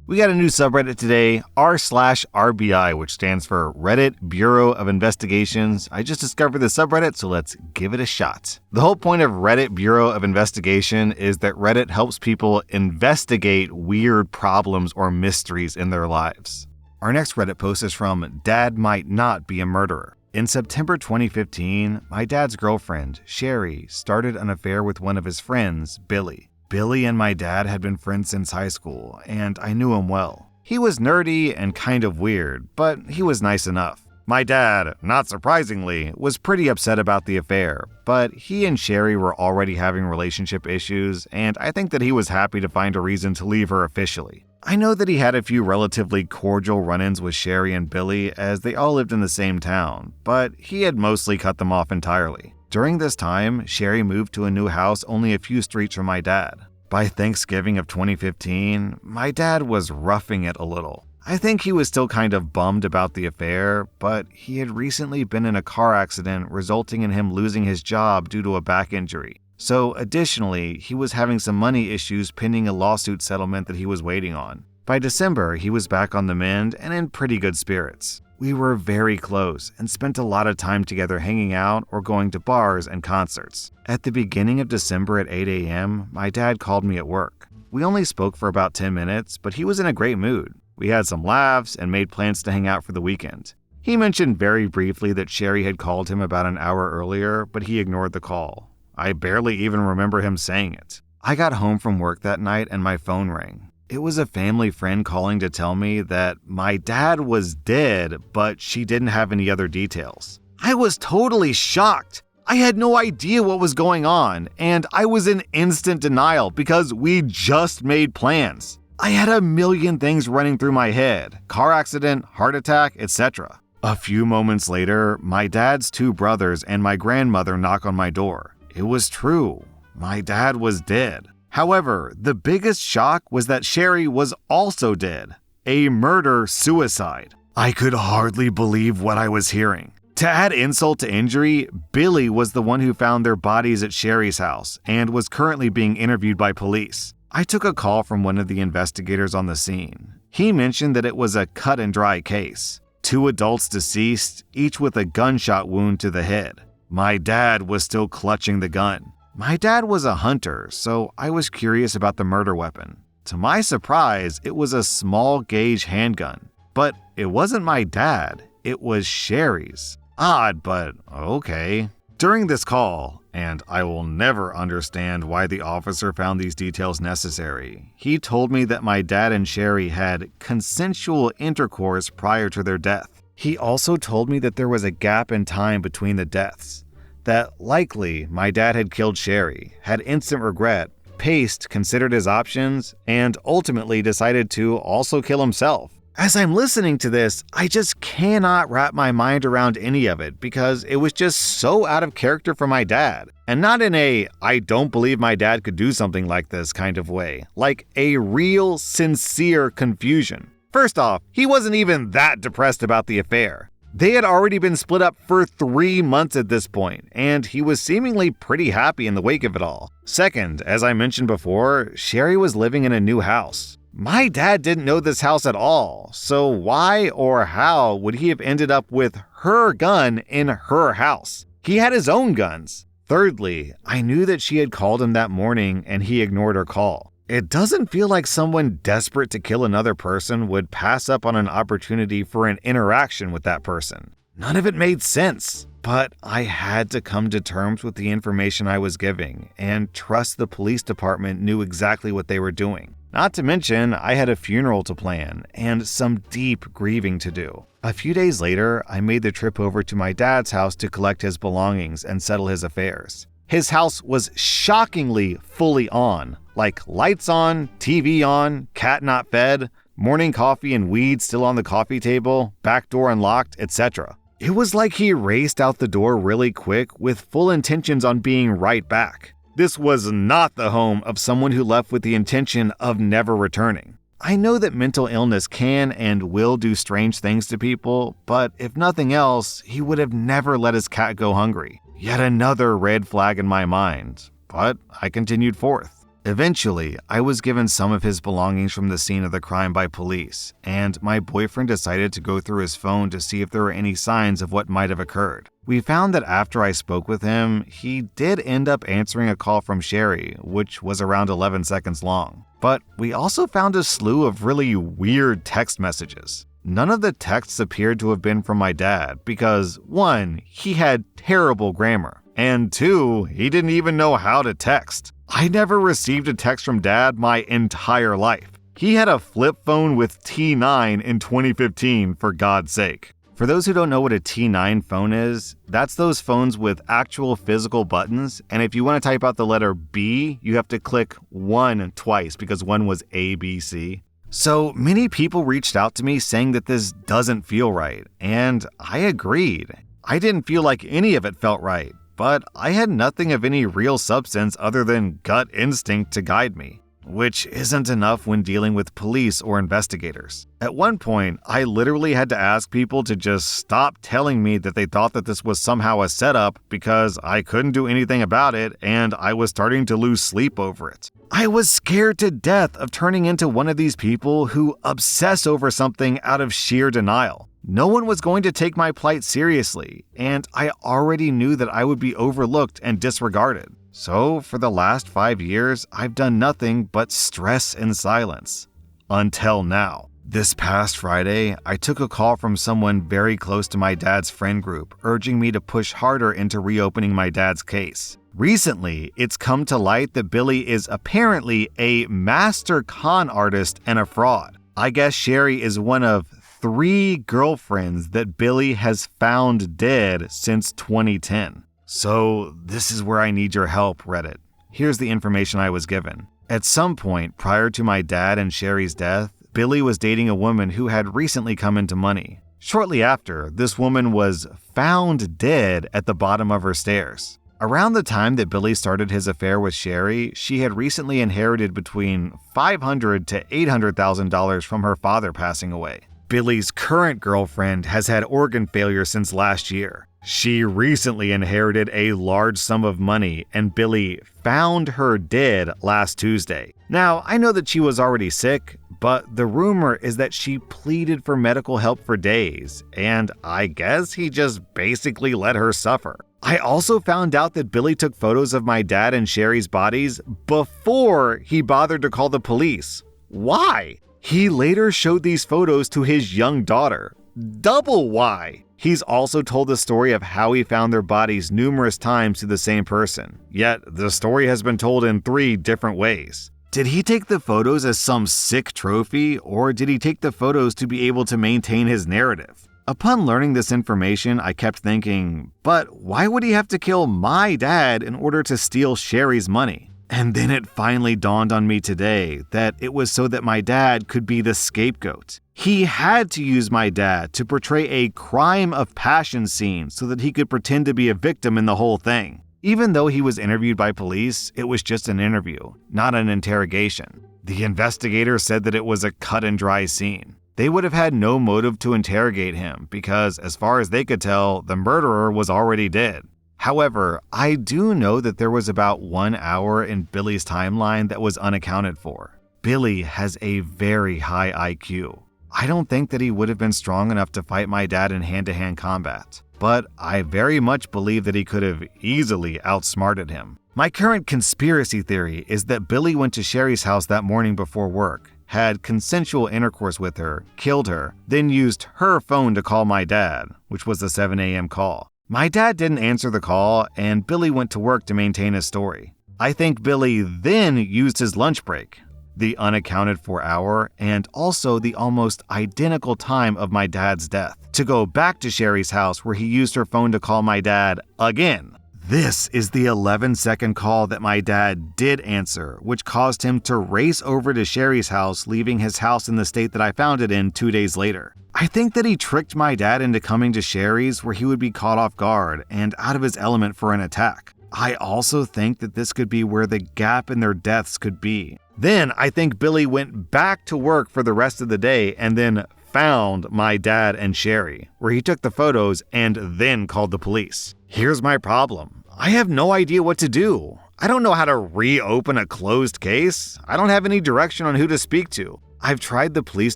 We got a new subreddit today, r/RBI, which stands for Reddit Bureau of Investigations. I just discovered the subreddit, so let's give it a shot. The whole point of Reddit Bureau of Investigation is that Reddit helps people investigate weird problems or mysteries in their lives. Our next Reddit post is from Dad Might Not Be a Murderer. In September 2015, my dad's girlfriend, Sherry, started an affair with one of his friends, Billy. Billy and my dad had been friends since high school, and I knew him well. He was nerdy and kind of weird, but he was nice enough. My dad, not surprisingly, was pretty upset about the affair, but he and Sherry were already having relationship issues, and I think that he was happy to find a reason to leave her officially. I know that he had a few relatively cordial run-ins with Sherry and Billy as they all lived in the same town, but he had mostly cut them off entirely. During this time, Sherry moved to a new house only a few streets from my dad. By Thanksgiving of 2015, my dad was roughing it a little. I think he was still kind of bummed about the affair, but he had recently been in a car accident resulting in him losing his job due to a back injury. So additionally, he was having some money issues pending a lawsuit settlement that he was waiting on. By December, he was back on the mend and in pretty good spirits. We were very close and spent a lot of time together hanging out or going to bars and concerts. At the beginning of December at 8 a.m., my dad called me at work. We only spoke for about 10 minutes, but he was in a great mood. We had some laughs and made plans to hang out for the weekend. He mentioned very briefly that Sherry had called him about an hour earlier, but he ignored the call. I barely even remember him saying it. I got home from work that night and my phone rang. It was a family friend calling to tell me that my dad was dead, but she didn't have any other details. I was totally shocked. I had no idea what was going on, and I was in instant denial because we just made plans. I had a million things running through my head: car accident, heart attack, etc. A few moments later, my dad's two brothers and my grandmother knock on my door. It was true. My dad was dead. However, the biggest shock was that Sherry was also dead. A murder-suicide. I could hardly believe what I was hearing. To add insult to injury, Billy was the one who found their bodies at Sherry's house and was currently being interviewed by police. I took a call from one of the investigators on the scene. He mentioned that it was a cut-and-dry case. 2 adults deceased, each with a gunshot wound to the head. My dad was still clutching the gun. My dad was a hunter, so I was curious about the murder weapon. To my surprise, it was a small-gauge handgun. But it wasn't my dad, it was Sherry's. Odd, but okay. During this call, and I will never understand why the officer found these details necessary, he told me that my dad and Sherry had consensual intercourse prior to their death. He also told me that there was a gap in time between the deaths. That likely my dad had killed Sherry, had instant regret, paced, considered his options, and ultimately decided to also kill himself. As I'm listening to this, I just cannot wrap my mind around any of it because it was just so out of character for my dad. And not in a, I don't believe my dad could do something like this kind of way, like a real, sincere confusion. First off, he wasn't even that depressed about the affair. They had already been split up for 3 months at this point, and he was seemingly pretty happy in the wake of it all. Second, as I mentioned before, Sherry was living in a new house. My dad didn't know this house at all, so why or how would he have ended up with her gun in her house? He had his own guns. Thirdly, I knew that she had called him that morning and he ignored her call. It doesn't feel like someone desperate to kill another person would pass up on an opportunity for an interaction with that person. None of it made sense, but I had to come to terms with the information I was giving and trust the police department knew exactly what they were doing. Not to mention, I had a funeral to plan and some deep grieving to do. A few days later, I made the trip over to my dad's house to collect his belongings and settle his affairs. His house was shockingly fully on, like lights on, TV on, cat not fed, morning coffee and weed still on the coffee table, back door unlocked, etc. It was like he raced out the door really quick with full intentions on being right back. This was not the home of someone who left with the intention of never returning. I know that mental illness can and will do strange things to people, but if nothing else, he would have never let his cat go hungry. Yet another red flag in my mind, but I continued forth. Eventually, I was given some of his belongings from the scene of the crime by police, and my boyfriend decided to go through his phone to see if there were any signs of what might have occurred. We found that after I spoke with him, he did end up answering a call from Sherry, which was around 11 seconds long. But we also found a slew of really weird text messages. None of the texts appeared to have been from my dad because, 1, he had terrible grammar, and 2, he didn't even know how to text. I never received a text from Dad my entire life. He had a flip phone with T9 in 2015, for God's sake. For those who don't know what a T9 phone is, that's those phones with actual physical buttons, and if you want to type out the letter B, you have to click 1 twice because 1 was ABC. So many people reached out to me saying that this doesn't feel right, and I agreed. I didn't feel like any of it felt right, but I had nothing of any real substance other than gut instinct to guide me, which isn't enough when dealing with police or investigators. At one point, I literally had to ask people to just stop telling me that they thought that this was somehow a setup because I couldn't do anything about it and I was starting to lose sleep over it. I was scared to death of turning into one of these people who obsess over something out of sheer denial. No one was going to take my plight seriously, and I already knew that I would be overlooked and disregarded. So, for the last 5 years, I've done nothing but stress in silence. Until now. This past Friday, I took a call from someone very close to my dad's friend group, urging me to push harder into reopening my dad's case. Recently, it's come to light that Billy is apparently a master con artist and a fraud. I guess Sherry is one of 3 girlfriends that Billy has found dead since 2010. So this is where I need your help, Reddit. Here's the information I was given. At some point prior to my dad and Sherry's death, Billy was dating a woman who had recently come into money. Shortly after, this woman was found dead at the bottom of her stairs. Around the time that Billy started his affair with Sherry, she had recently inherited between $500,000 to $800,000 from her father passing away. Billy's current girlfriend has had organ failure since last year. She recently inherited a large sum of money, and Billy found her dead last Tuesday. Now, I know that she was already sick, but the rumor is that she pleaded for medical help for days, and I guess he just basically let her suffer. I also found out that Billy took photos of my dad and Sherry's bodies before he bothered to call the police. Why? He later showed these photos to his young daughter. Double why? He's also told the story of how he found their bodies numerous times to the same person, yet the story has been told in 3 different ways. Did he take the photos as some sick trophy, or did he take the photos to be able to maintain his narrative? Upon learning this information, I kept thinking, but why would he have to kill my dad in order to steal Sherry's money? And then it finally dawned on me today that it was so that my dad could be the scapegoat. He had to use my dad to portray a crime of passion scene so that he could pretend to be a victim in the whole thing. Even though he was interviewed by police, it was just an interview, not an interrogation. The investigator said that it was a cut and dry scene. They would have had no motive to interrogate him because, as far as they could tell, the murderer was already dead. However, I do know that there was about 1 hour in Billy's timeline that was unaccounted for. Billy has a very high IQ. I don't think that he would have been strong enough to fight my dad in hand-to-hand combat, but I very much believe that he could have easily outsmarted him. My current conspiracy theory is that Billy went to Sherry's house that morning before work, had consensual intercourse with her, killed her, then used her phone to call my dad, which was the 7 a.m. call. My dad didn't answer the call, and Billy went to work to maintain his story. I think Billy then used his lunch break, the unaccounted for hour, and also the almost identical time of my dad's death, to go back to Sherry's house where he used her phone to call my dad again. This is the 11-second call that my dad did answer, which caused him to race over to Sherry's house, leaving his house in the state that I found it in 2 days later. I think that he tricked my dad into coming to Sherry's where he would be caught off guard and out of his element for an attack. I also think that this could be where the gap in their deaths could be. Then I think Billy went back to work for the rest of the day and then found my dad and Sherry, where he took the photos and then called the police. Here's my problem. I have no idea what to do. I don't know how to reopen a closed case. I don't have any direction on who to speak to. I've tried the police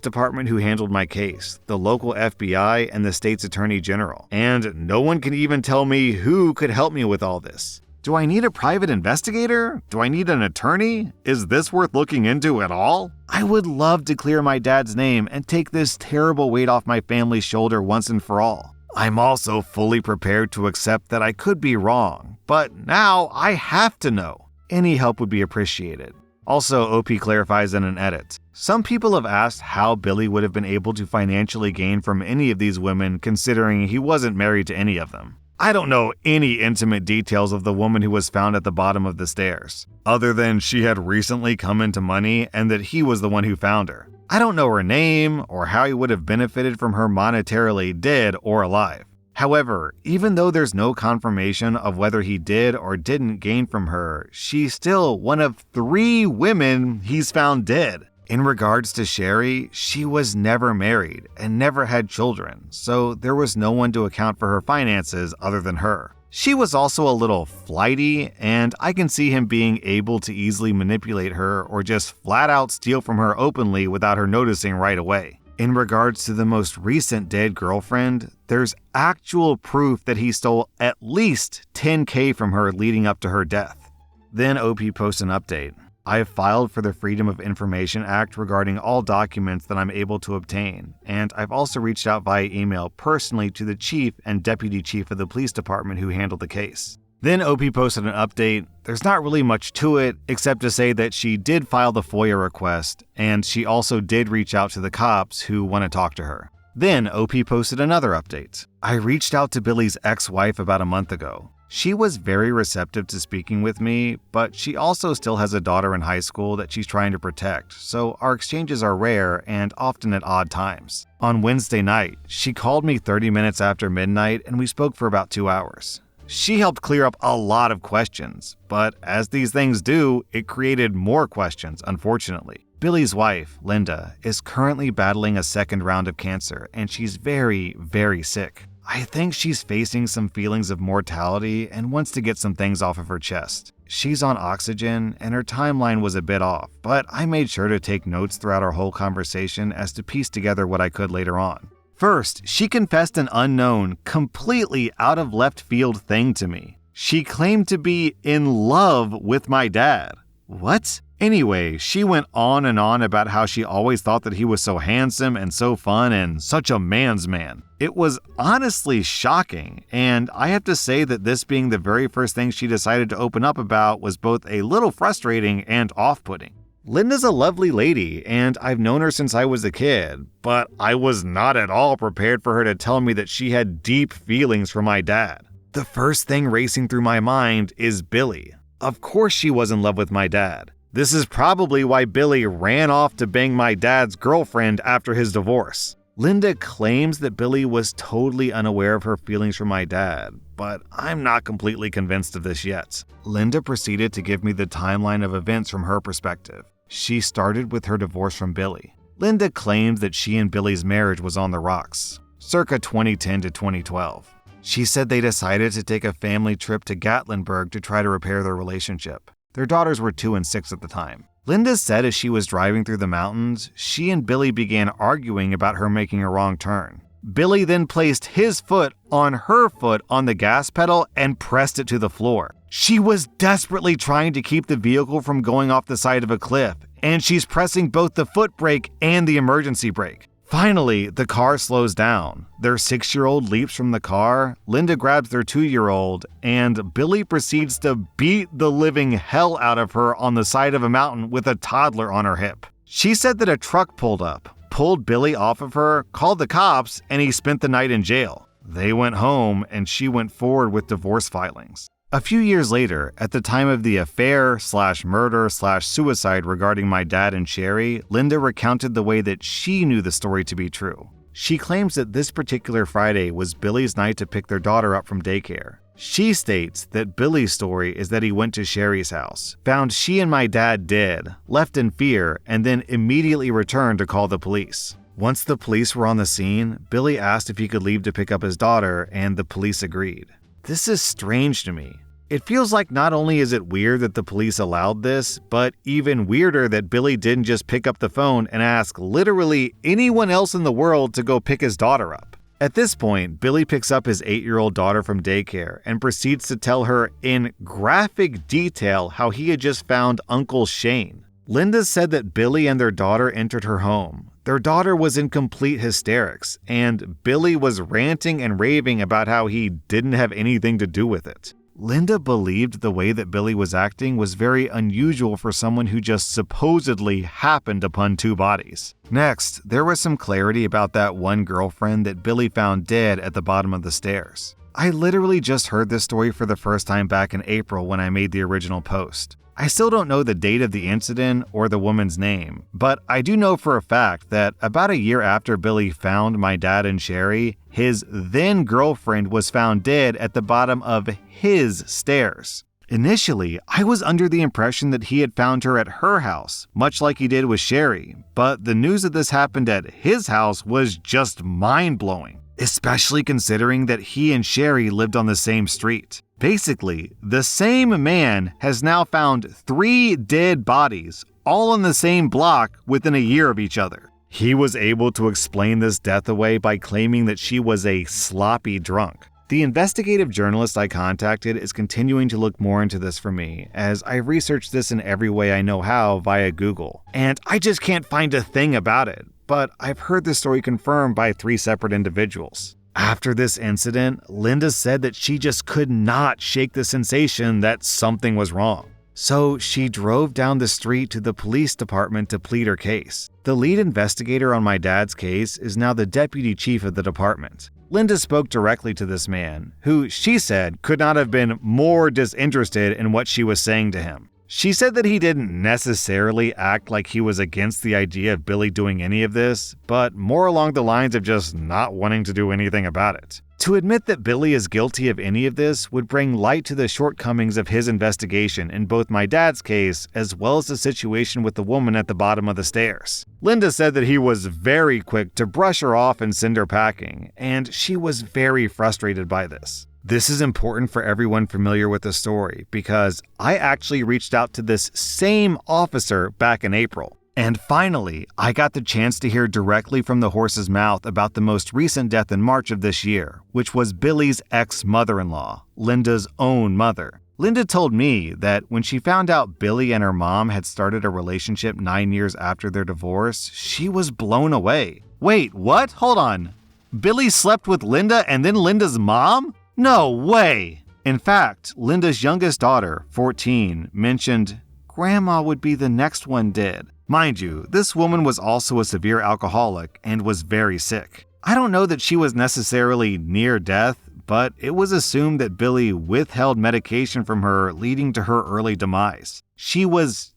department who handled my case, the local FBI, and the state's attorney general, and no one can even tell me who could help me with all this. Do I need a private investigator? Do I need an attorney? Is this worth looking into at all? I would love to clear my dad's name and take this terrible weight off my family's shoulder once and for all. I'm also fully prepared to accept that I could be wrong, but now I have to know. Any help would be appreciated. Also, OP clarifies in an edit. Some people have asked how Billy would have been able to financially gain from any of these women considering he wasn't married to any of them. I don't know any intimate details of the woman who was found at the bottom of the stairs, other than she had recently come into money and that he was the one who found her. I don't know her name or how he would have benefited from her monetarily dead or alive. However, even though there's no confirmation of whether he did or didn't gain from her, she's still one of 3 women he's found dead. In regards to Sherry, she was never married and never had children, so there was no one to account for her finances other than her. She was also a little flighty, and I can see him being able to easily manipulate her or just flat out steal from her openly without her noticing right away. In regards to the most recent dead girlfriend, there's actual proof that he stole at least $10,000 from her leading up to her death. Then OP posts an update. I have filed for the Freedom of Information Act regarding all documents that I'm able to obtain, and I've also reached out via email personally to the chief and deputy chief of the police department who handled the case. Then OP posted an update. There's not really much to it, except to say that she did file the FOIA request, and she also did reach out to the cops who want to talk to her. Then OP posted another update. I reached out to Billy's ex-wife about a month ago. She was very receptive to speaking with me, but she also still has a daughter in high school that she's trying to protect, so our exchanges are rare and often at odd times. On Wednesday night, she called me 30 minutes after midnight and we spoke for about 2 hours. She helped clear up a lot of questions, but as these things do, it created more questions, unfortunately. Billy's wife, Linda, is currently battling a second round of cancer and she's very, very sick. I think she's facing some feelings of mortality and wants to get some things off of her chest. She's on oxygen and her timeline was a bit off, but I made sure to take notes throughout our whole conversation as to piece together what I could later on. First, she confessed an unknown, completely out of left field thing to me. She claimed to be in love with my dad. What? Anyway, she went on and on about how she always thought that he was so handsome and so fun and such a man's man. It was honestly shocking, and I have to say that this being the very first thing she decided to open up about was both a little frustrating and off-putting. Linda's a lovely lady, and I've known her since I was a kid, but I was not at all prepared for her to tell me that she had deep feelings for my dad. The first thing racing through my mind is Billy. Of course she was in love with my dad. This is probably why Billy ran off to bang my dad's girlfriend after his divorce. Linda claims that Billy was totally unaware of her feelings for my dad, but I'm not completely convinced of this yet. Linda proceeded to give me the timeline of events from her perspective. She started with her divorce from Billy. Linda claims that she and Billy's marriage was on the rocks, circa 2010 to 2012. She said they decided to take a family trip to Gatlinburg to try to repair their relationship. Their daughters were 2 and 6 at the time. Linda said as she was driving through the mountains, she and Billy began arguing about her making a wrong turn. Billy then placed his foot on her foot on the gas pedal and pressed it to the floor. She was desperately trying to keep the vehicle from going off the side of a cliff, and she's pressing both the foot brake and the emergency brake. Finally, the car slows down. Their 6-year-old leaps from the car, Linda grabs their 2-year-old, and Billy proceeds to beat the living hell out of her on the side of a mountain with a toddler on her hip. She said that a truck pulled up, pulled Billy off of her, called the cops, and he spent the night in jail. They went home, and she went forward with divorce filings. A few years later, at the time of the affair/murder/suicide regarding my dad and Sherry, Linda recounted the way that she knew the story to be true. She claims that this particular Friday was Billy's night to pick their daughter up from daycare. She states that Billy's story is that he went to Sherry's house, found she and my dad dead, left in fear, and then immediately returned to call the police. Once the police were on the scene, Billy asked if he could leave to pick up his daughter, and the police agreed. This is strange to me. It feels like not only is it weird that the police allowed this, but even weirder that Billy didn't just pick up the phone and ask literally anyone else in the world to go pick his daughter up. At this point, Billy picks up his 8-year-old daughter from daycare and proceeds to tell her in graphic detail how he had just found Uncle Shane. Linda said that Billy and their daughter entered her home. Their daughter was in complete hysterics, and Billy was ranting and raving about how he didn't have anything to do with it. Linda believed the way that Billy was acting was very unusual for someone who just supposedly happened upon 2 bodies. Next, there was some clarity about that one girlfriend that Billy found dead at the bottom of the stairs. I literally just heard this story for the first time back in April when I made the original post. I still don't know the date of the incident or the woman's name, but I do know for a fact that about a year after Billy found my dad and Sherry, his then girlfriend was found dead at the bottom of his stairs. Initially, I was under the impression that he had found her at her house, much like he did with Sherry, but the news that this happened at his house was just mind-blowing, especially considering that he and Sherry lived on the same street. Basically, the same man has now found 3 dead bodies, all on the same block within a year of each other. He was able to explain this death away by claiming that she was a sloppy drunk. The investigative journalist I contacted is continuing to look more into this for me, as I've researched this in every way I know how via Google, and I just can't find a thing about it, but I've heard this story confirmed by 3 separate individuals. After this incident, Linda said that she just could not shake the sensation that something was wrong. So she drove down the street to the police department to plead her case. The lead investigator on my dad's case is now the deputy chief of the department. Linda spoke directly to this man, who she said could not have been more disinterested in what she was saying to him. She said that he didn't necessarily act like he was against the idea of Billy doing any of this, but more along the lines of just not wanting to do anything about it. To admit that Billy is guilty of any of this would bring light to the shortcomings of his investigation in both my dad's case as well as the situation with the woman at the bottom of the stairs. Linda said that he was very quick to brush her off and send her packing, and she was very frustrated by this. This is important for everyone familiar with the story because I actually reached out to this same officer back in April. And finally, I got the chance to hear directly from the horse's mouth about the most recent death in March of this year, which was Billy's ex-mother-in-law, Linda's own mother. Linda told me that when she found out Billy and her mom had started a relationship 9 years after their divorce, she was blown away. Wait, what? Hold on. Billy slept with Linda and then Linda's mom? No way! In fact, Linda's youngest daughter, 14, mentioned, "Grandma would be the next one dead." Mind you, this woman was also a severe alcoholic and was very sick. I don't know that she was necessarily near death, but it was assumed that Billy withheld medication from her, leading to her early demise. She was,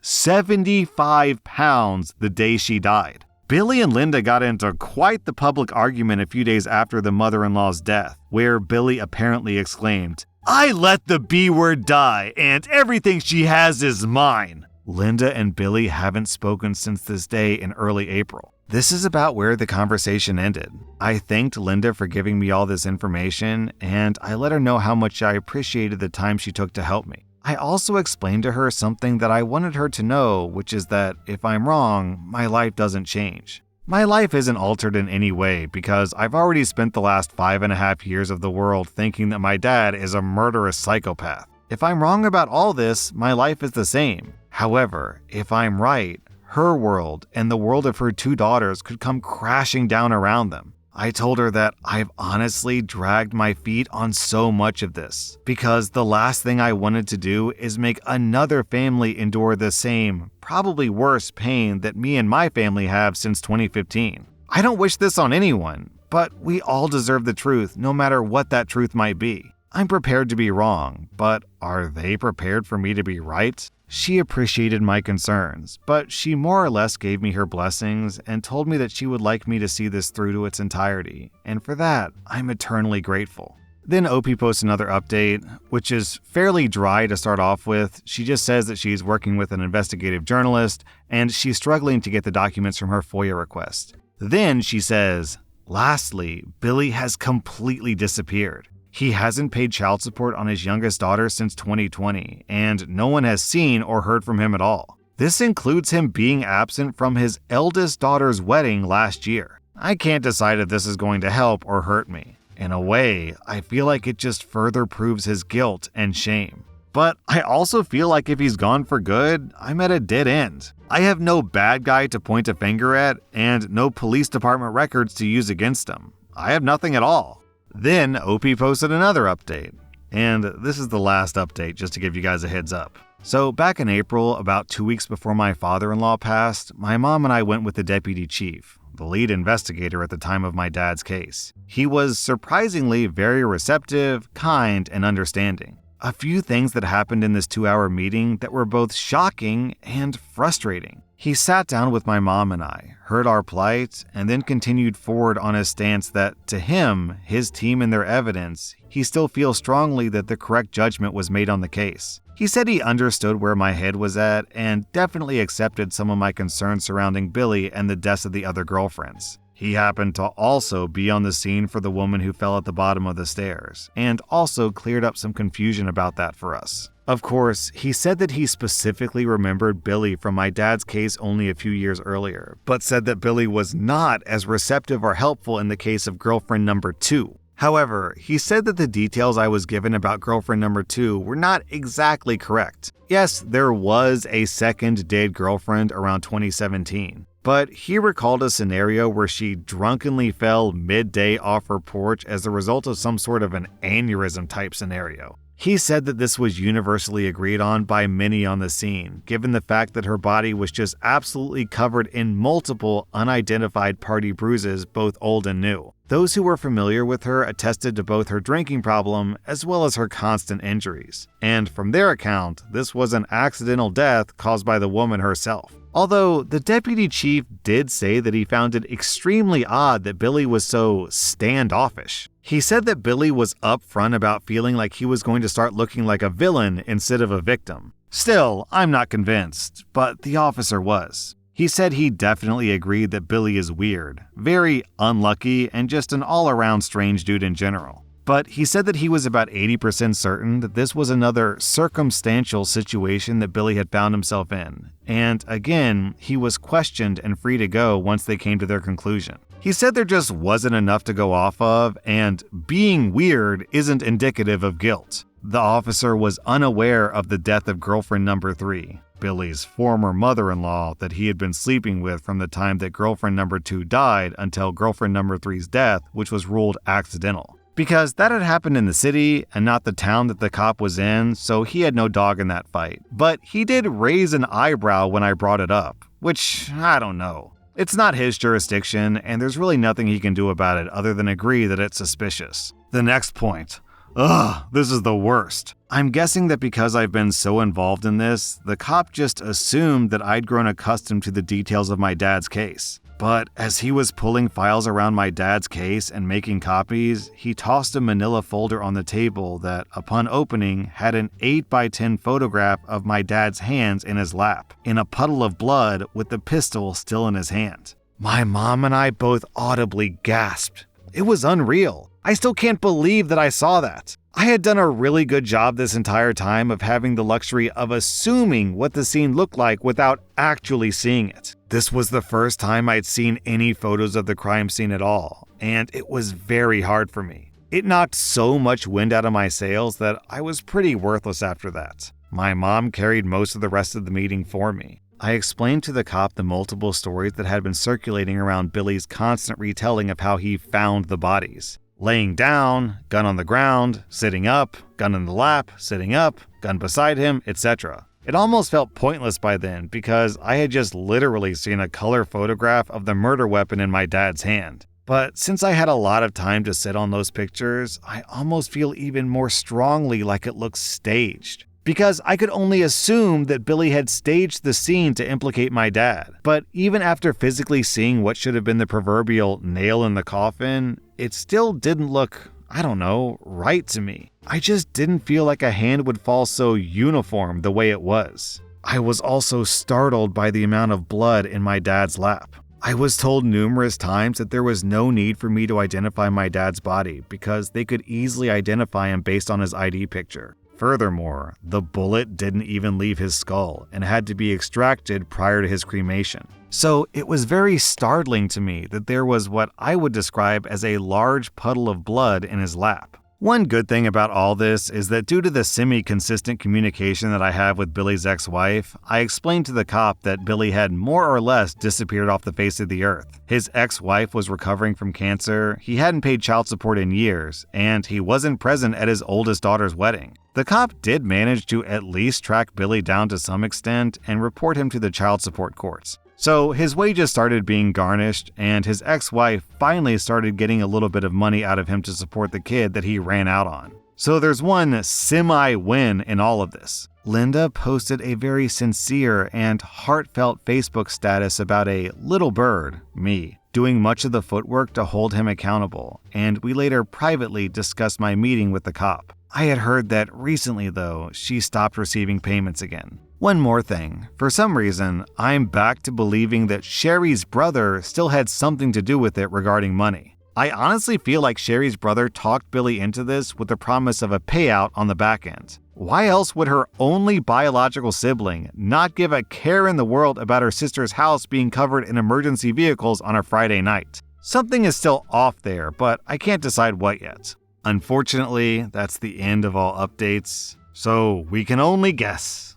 75 pounds the day she died. Billy and Linda got into quite the public argument a few days after the mother-in-law's death, where Billy apparently exclaimed, "I let the B word die, and everything she has is mine." Linda and Billy haven't spoken since this day in early April. This is about where the conversation ended. I thanked Linda for giving me all this information, and I let her know how much I appreciated the time she took to help me. I also explained to her something that I wanted her to know, which is that if I'm wrong, my life doesn't change. My life isn't altered in any way because I've already spent the last 5.5 years of the world thinking that my dad is a murderous psychopath. If I'm wrong about all this, my life is the same. However, if I'm right, her world and the world of her 2 daughters could come crashing down around them. I told her that I've honestly dragged my feet on so much of this because the last thing I wanted to do is make another family endure the same, probably worse pain that me and my family have since 2015. I don't wish this on anyone, but we all deserve the truth no matter what that truth might be. I'm prepared to be wrong, but are they prepared for me to be right? She appreciated my concerns, but she more or less gave me her blessings and told me that she would like me to see this through to its entirety, and for that, I'm eternally grateful. Then OP posts another update, which is fairly dry to start off with. She just says that she's working with an investigative journalist, and she's struggling to get the documents from her FOIA request. Then she says, "Lastly, Billy has completely disappeared. He hasn't paid child support on his youngest daughter since 2020, and no one has seen or heard from him at all. This includes him being absent from his eldest daughter's wedding last year. I can't decide if this is going to help or hurt me. In a way, I feel like it just further proves his guilt and shame. But I also feel like if he's gone for good, I'm at a dead end. I have no bad guy to point a finger at and no police department records to use against him. I have nothing at all. Then OP posted another update. And this is the last update, just to give you guys a heads up. So back in April, about 2 weeks before my father-in-law passed, my mom and I went with the deputy chief, the lead investigator at the time of my dad's case. He was surprisingly very receptive, kind, and understanding. A few things that happened in this 2-hour meeting that were both shocking and frustrating. He sat down with my mom and I, heard our plight, and then continued forward on his stance that, to him, his team and their evidence, he still feels strongly that the correct judgment was made on the case. He said he understood where my head was at and definitely accepted some of my concerns surrounding Billy and the deaths of the other girlfriends. He happened to also be on the scene for the woman who fell at the bottom of the stairs, and also cleared up some confusion about that for us. Of course, he said that he specifically remembered Billy from my dad's case only a few years earlier, but said that Billy was not as receptive or helpful in the case of girlfriend number 2. However, he said that the details I was given about girlfriend number 2 were not exactly correct. Yes, there was a second dead girlfriend around 2017. But he recalled a scenario where she drunkenly fell midday off her porch as a result of some sort of an aneurysm type scenario. He said that this was universally agreed on by many on the scene, given the fact that her body was just absolutely covered in multiple unidentified party bruises, both old and new. Those who were familiar with her attested to both her drinking problem as well as her constant injuries. And from their account, this was an accidental death caused by the woman herself. Although the deputy chief did say that he found it extremely odd that Billy was so standoffish. He said that Billy was upfront about feeling like he was going to start looking like a villain instead of a victim. Still, I'm not convinced, but the officer was. He said he definitely agreed that Billy is weird, very unlucky, and just an all-around strange dude in general. But he said that he was about 80% certain that this was another circumstantial situation that Billy had found himself in. And again, he was questioned and free to go once they came to their conclusion. He said there just wasn't enough to go off of, and being weird isn't indicative of guilt. The officer was unaware of the death of girlfriend number 3, Billy's former mother-in-law that he had been sleeping with from the time that girlfriend number 2 died until girlfriend number 3's death, which was ruled accidental. Because that had happened in the city and not the town that the cop was in, so he had no dog in that fight. But he did raise an eyebrow when I brought it up, which, I don't know. It's not his jurisdiction, and there's really nothing he can do about it other than agree that it's suspicious. The next point. Ugh, this is the worst. I'm guessing that because I've been so involved in this, the cop just assumed that I'd grown accustomed to the details of my dad's case. But as he was pulling files around my dad's case and making copies, he tossed a manila folder on the table that, upon opening, had an 8x10 photograph of my dad's hands in his lap, in a puddle of blood with the pistol still in his hand. My mom and I both audibly gasped. It was unreal. I still can't believe that I saw that. I had done a really good job this entire time of having the luxury of assuming what the scene looked like without actually seeing it. This was the first time I'd seen any photos of the crime scene at all, and it was very hard for me. It knocked so much wind out of my sails that I was pretty worthless after that. My mom carried most of the rest of the meeting for me. I explained to the cop the multiple stories that had been circulating around Billy's constant retelling of how he found the bodies. Laying down, gun on the ground, sitting up, gun in the lap, sitting up, gun beside him, etc. It almost felt pointless by then because I had just literally seen a color photograph of the murder weapon in my dad's hand. But since I had a lot of time to sit on those pictures, I almost feel even more strongly like it looks staged. Because I could only assume that Billy had staged the scene to implicate my dad. But even after physically seeing what should have been the proverbial nail in the coffin, it still didn't look, right to me. I just didn't feel like a hand would fall so uniform the way it was. I was also startled by the amount of blood in my dad's lap. I was told numerous times that there was no need for me to identify my dad's body because they could easily identify him based on his ID picture. Furthermore, the bullet didn't even leave his skull and had to be extracted prior to his cremation. So it was very startling to me that there was what I would describe as a large puddle of blood in his lap. One good thing about all this is that due to the semi-consistent communication that I have with Billy's ex-wife, I explained to the cop that Billy had more or less disappeared off the face of the earth. His ex-wife was recovering from cancer, he hadn't paid child support in years, and he wasn't present at his oldest daughter's wedding. The cop did manage to at least track Billy down to some extent and report him to the child support courts. So his wages started being garnished, and his ex-wife finally started getting a little bit of money out of him to support the kid that he ran out on. So there's one semi-win in all of this. Linda posted a very sincere and heartfelt Facebook status about a little bird, me, doing much of the footwork to hold him accountable, and we later privately discussed my meeting with the cop. I had heard that recently, though, she stopped receiving payments again. One more thing. For some reason, I'm back to believing that Sherry's brother still had something to do with it regarding money. I honestly feel like Sherry's brother talked Billy into this with the promise of a payout on the back end. Why else would her only biological sibling not give a care in the world about her sister's house being covered in emergency vehicles on a Friday night? Something is still off there, but I can't decide what yet. Unfortunately, that's the end of all updates, so we can only guess.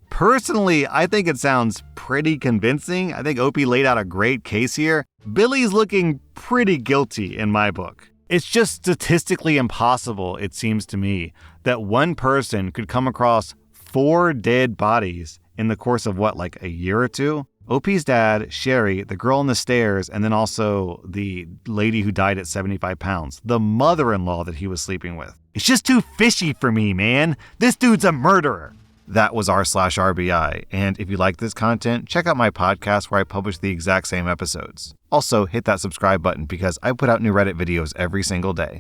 Personally, I think it sounds pretty convincing. I think Opie laid out a great case here. Billy's looking pretty guilty in my book. It's just statistically impossible, it seems to me, that one person could come across 4 dead bodies in the course of like a year or two? Opie's dad, Sherry, the girl on the stairs, and then also the lady who died at 75 pounds, the mother-in-law that he was sleeping with. It's just too fishy for me, man. This dude's a murderer. That was r/RBI, and if you like this content, check out my podcast where I publish the exact same episodes. Also, hit that subscribe button because I put out new Reddit videos every single day.